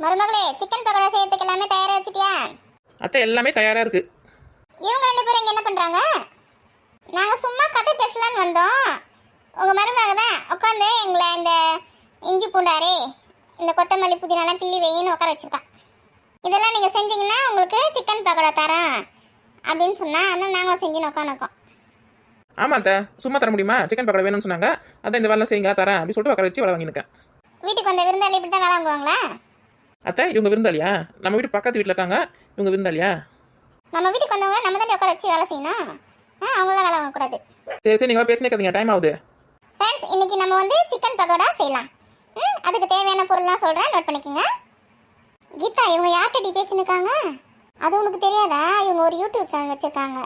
மருமகளே, சிக்கன் பக்கோடா செய்யறதுக்கு எல்லாமே தயாரா வச்சிட்டியா? அத்தை எல்லாமே தயாரா இருக்கு. இவங்க ரெண்டு பேரும் இங்க என்ன பண்றாங்க? நாங்க சும்மா கதை பேசலாம்னு வந்தோம். உங்க மருமக தான் உட்காந்து எங்களை இந்த இஞ்சி பூண்டாரே இந்த கொத்தமல்லி புதினாலாம் கிள்ளி வெயின்னு உட்கார வச்சிருக்கான். இதெல்லாம் நீங்க செஞ்சீங்கன்னா உங்களுக்கு சிக்கன் பக்கோடா தரேன் அப்படின்னு சொன்னா அதான் நாங்களும் செஞ்சுன்னு உட்காந்துருக்கோம். ஆமா அத்தை, சும்மா தர முடியுமா? சிக்கன் பக்கோடா வேணும்னு சொன்னாங்க, அதான் இந்த வேலை செய்யுங்க தரேன் அப்படின்னு சொல்லிட்டு உட்கார வச்சு வேலை வாங்கியிருக்கேன். வீட்டுக்கு வந்த விருந்தாளி இப்படி தான் வேலை வாங்குவாங்களா? அத்தை இவங்க விருந்தாளியா? நம்ம வீட்டு பக்கத்து வீட்டில் இருக்காங்க, இவங்க விருந்தாளியா? நம்ம வீட்டுக்கு வந்தவங்க நம்ம தான் உட்கார வச்சு வேலை செய்யணும். அவங்களாம் வேலை வாங்கக்கூடாது. சரி சரி, நீங்கள் பேசினே கதைங்க, டைம் ஆகுது. ஃப்ரெண்ட்ஸ், இன்னைக்கு நம்ம வந்து சிக்கன் பக்கோடா செய்யலாம். அதுக்கு தேவையான பொருள்லாம் சொல்கிறேன், நோட் பண்ணிக்கோங்க. கீதா, இவங்க யார்கிட்ட பேசினுக்காங்க? அது உனக்கு தெரியாதா? இவங்க ஒரு யூடியூப் சேனல் வச்சுருக்காங்க.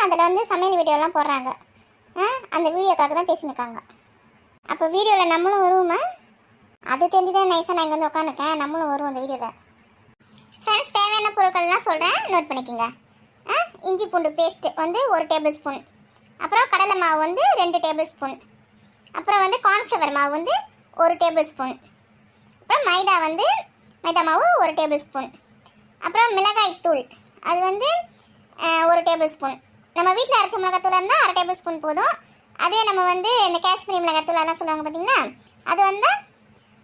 அதில் வந்து சமையல் வீடியோலாம் போடுறாங்க. அந்த வீடியோக்காக தான் பேசினுக்காங்க. அப்போ வீடியோவில் நம்மளும் வருவோமா? அது தெரிஞ்சுதான் நைஸாக நான் இங்கே வந்து உட்காந்துருக்கேன். நம்மளும் வருவோம் அந்த வீடியோவில். ஃப்ரெண்ட்ஸ், தேவையான பொருட்கள்லாம் சொல்கிறேன், நோட் பண்ணிக்கோங்க. இஞ்சி பூண்டு பேஸ்ட்டு வந்து 1 டேபிள் ஸ்பூன், அப்புறம் கடலை மாவு வந்து 2 டேபிள் ஸ்பூன், அப்புறம் வந்து கார்ன்ஃப்ளவர் மாவு வந்து 1 டேபிள் ஸ்பூன், அப்புறம் மைதா மாவு 1 டேபிள் ஸ்பூன், அப்புறம் மிளகாய் தூள் அது வந்து 1 டேபிள் ஸ்பூன். நம்ம வீட்டில் அரைச்ச மிளகாத்தூள் இருந்தால் 1/2 டேபிள் ஸ்பூன் போதும். அதே நம்ம வந்து இந்த காஷ்மீரி மிளகாத்தூள் அதெல்லாம் சொல்லுவாங்க பார்த்தீங்களா, அது வந்து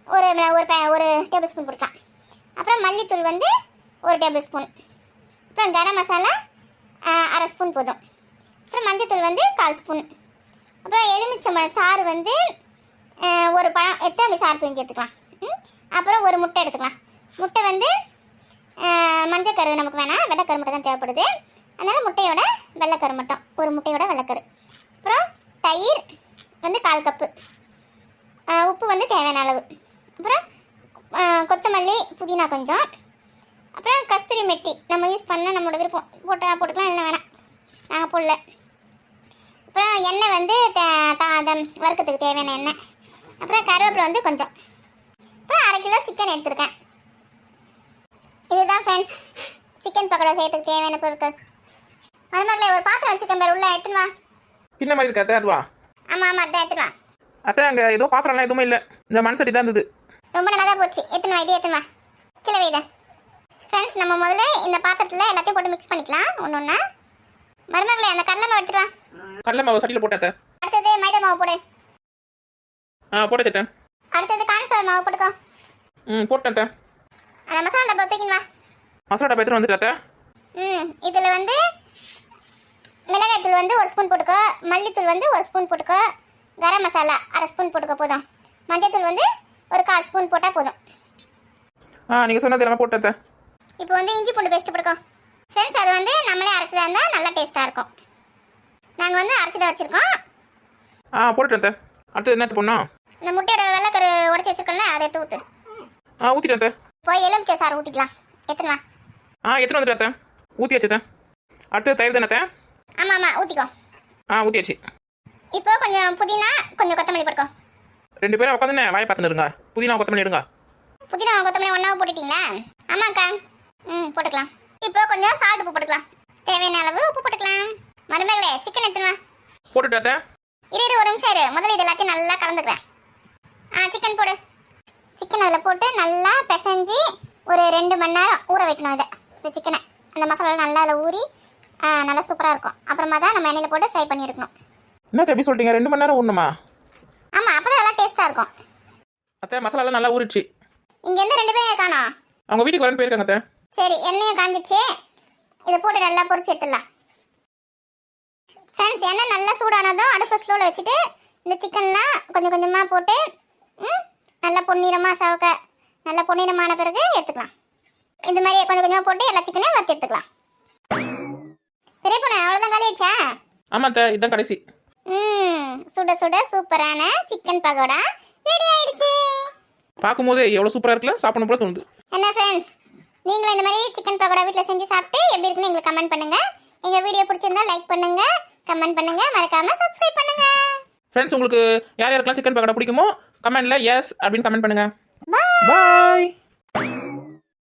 ஒரு டேபிள் ஸ்பூன் கொடுக்கலாம். அப்புறம் மல்லித்தூள் வந்து 1 டேபிள் ஸ்பூன், அப்புறம் கரம் மசாலா 1/2 ஸ்பூன் போதும், அப்புறம் மஞ்சத்தூள் வந்து 1/4 ஸ்பூன், அப்புறம் எலுமிச்சம்பழம் சாறு வந்து ஒரு பழம் எடுத்து அப்படி சாறு பிழிஞ்சு எடுத்துக்கலாம். அப்புறம் ஒரு முட்டை எடுத்துக்கலாம். முட்டை வந்து மஞ்சக்கரு நமக்கு வேணாம், வெள்ளைக்கரு மட்டும் தான் தேவைப்படுது. அதனால் முட்டையோட வெள்ளைக்கரு மட்டும், ஒரு முட்டையோட வெள்ளைக்கரு. அப்புறம் தயிர் வந்து 1/4 கப்பு, உப்பு வந்து தேவையான அளவு, அப்புறம் கொத்தமல்லி புதினா கொஞ்சம், அப்புறம் கஸ்தூரி மெட்டி நம்ம யூஸ் பண்ணால் நம்மளோட விருப்பம் போட்டுக்கலாம், இல்லை வேணாம், நாங்கள் போடல. அப்புறம் எண்ணெய் வந்து வறுக்கிறதுக்கு தேவையான எண்ணெய், அப்புறம் கருவேப்பிலை வந்து கொஞ்சம், அப்புறம் 1/2 கிலோ சிக்கன் எடுத்துருக்கேன். இதுதான் ஃப்ரெண்ட்ஸ் சிக்கன் பக்கோடா செய்யறதுக்கு தேவையான பொருட்கள். மருமகளே, ஒரு பாத்திரம் வச்சுக்கேன் பாரு, உள்ள எடுத்துன்னு வா. பின்ன மாதிரி இருக்கா அத்தை? அதுவா? ஆமாம், அதான் எடுத்துன்னு வா. அத்தை அங்கே ஏதோ பாத்திரம்லாம் எதுவுமே இல்லை, இந்த மண்சட்டி தான் இருந்தது. ரொம்ப நல்லா தான் போச்சு. எடுத்துன்னு வா, இதே எடுத்துன்னு வா, கீழே வைடா. ஃப்ரெண்ட்ஸ், நம்ம முதல்ல இந்த பாத்திரத்தில் எல்லாத்தையும் போட்டு மிக்ஸ் பண்ணிக்கலாம் ஒன்று ஒன்றா. மருமகளே, அந்த கடலை மாவு எடுத்துட்டு வா. கடலை மாவு சட்டியில் போட்டேன் அத்தை. அடுத்தது மைதா மாவு போடு. போட்டேன் அத்தை. அடுத்தது கார்ன்ஃப்ளவர் மாவு போட்டுக்கோ. போட்டேன் அத்தை. அந்த மசாலா டப்பா தூக்கின்னு வா. மசாலா டப்பா எடுத்துட்டு வந்துட்டு அத்தை. இதில் வந்து மிளகாய் தூள் வந்து 1 ஸ்பூன் போட்டுக்கோ, மல்லித்தூள் வந்து 1 ஸ்பூன் போட்டுக்கோ, கரம் மசாலா 1/2 ஸ்பூன் போட்டுக்கோ போதும். மஞ்சத்தூள் வந்து ஒரு 1/4 ஸ்பூன் போட்டால் போதும். நீங்கள் சொன்னது எல்லாமே போட்டேன் அத்தை. இப்போ வந்து இஞ்சி பூண்டு பேஸ்ட்டு போட்டுக்கோ. ஃப்ரெண்ட்ஸ், அது வந்து நம்மளே அரைச்சதாக இருந்தால் நல்லா டேஸ்ட்டாக இருக்கும். நாங்கள் வந்து அரைச்சதாக வச்சுருக்கோம். போட்டுட்டேன் அத்தை. அடுத்தது என்ன போடணும்? இந்த முட்டையோட வெள்ளைக்கரு உடச்சி வச்சுருக்கோம்ல, அதை எடுத்து ஊற்று. ஊற்றிட்டேன் அத்தை. போய் எலுமிச்சை சாறு ஊற்றிக்கலாம். எத்தனை வா. எடுத்துட்டு வந்துட்டு அத்தை. ஊற்றியாச்சு அத்தை. அடுத்தது தயிர் தானே அத்தை? ஆமாம், ஊற்றிக்கோ. ஊற்றியாச்சு. இப்போ கொஞ்சம் புதினா, கொஞ்சம் கொத்தமல்லி போட்டுக்கோ. 2 பேரும் உட்காந்துன்னு வாயை பார்த்துன்னு இருங்க. புதினா கொத்தமல்லி எடுங்க. புதினா கொத்தமல்லி ஒன்றாவும் போட்டுட்டீங்களா? ஆமாக்கா. போட்டுக்கலாம். இப்போ கொஞ்சம் சால்ட் உப்பு போட்டுக்கலாம். தேவையான அளவு உப்பு போட்டுக்கலாம். மருமகளே, சிக்கன் எடுத்துன்னு வா. போட்டுட்டு அத்தை. இரு ஒரு நிமிஷம் இரு. முதல்ல இது எல்லாத்தையும் நல்லா கலந்துக்கிறேன். சிக்கன் போடு. சிக்கன் அதில் போட்டு நல்லா பிசைஞ்சு ஒரு 2 மணி நேரம் ஊற வைக்கணும். இந்த சிக்கனை அந்த மசாலா நல்லா அதில் ஊறி நல்லா சூப்பராக இருக்கும். அப்புறமா தான் நம்ம எண்ணெயில் போட்டு ஃப்ரை பண்ணி எடுக்கணும். என்ன எப்படி சொல்லிட்டீங்க? 2 மணி நேரம் ஊறணுமா? ஆமாம், அப்போ தான் நல்லா டேஸ்ட்டாக இருக்கும். அத்தை மசாலாலாம் நல்லா ஊறிடுச்சு. இங்கேருந்து 2 பேரும் காணோம். அவங்க வீட்டுக்கு வரேன்னு போயிருக்காங்க அத்தை. சரி, எண்ணெயும் காஞ்சிச்சு. இதை போட்டு நல்லா பொரிச்சு எடுத்துடலாம். ஃப்ரெண்ட்ஸ், எண்ணெய் நல்லா சூடானதும் அடுப்பை ஸ்லோவில் வச்சுட்டு இந்த சிக்கன்லாம் கொஞ்சம் கொஞ்சமாக போட்டு நல்லா பொன்னிறமாக சவக்க நல்லா பொன்னிறமான பிறகு எடுத்துக்கலாம். இந்த மாதிரி கொஞ்சம் கொஞ்சமாக போட்டு எல்லா சிக்கனையும் வறுத்து எடுத்துக்கலாம். பெரிய பொண்ணு, அவ்வளோதான் காலி ஆயிடுச்சா? ஆமாம் அத்தை, இதுதான் கடைசி. சுட சுட சூப்பரான சிக்கன் பகோடா ரெடி ஆயிடுச்சு. பார்க்கும்போது எவ்வளோ சூப்பராக இருக்குல்ல, சாப்பிடணும் போல தோணுது. என்ன ஃப்ரெண்ட்ஸ், நீங்களும் இந்த மாதிரி சிக்கன் பகோடா வீட்டில் செஞ்சு சாப்பிட்டு எப்படி இருக்குன்னு எங்களுக்கு கமெண்ட் பண்ணுங்க. எங்கள் வீடியோ பிடிச்சிருந்தா லைக் பண்ணுங்க, கமெண்ட் பண்ணுங்க, மறக்காம சப்ஸ்கிரைப் பண்ணுங்க. ஃப்ரெண்ட்ஸ், உங்களுக்கு யார் யாருக்கெல்லாம் சிக்கன் பக்கோடா பிடிக்குமோ கமெண்ட்ல எஸ் அப்படின்னு கமெண்ட் பண்ணுங்க. பாய்.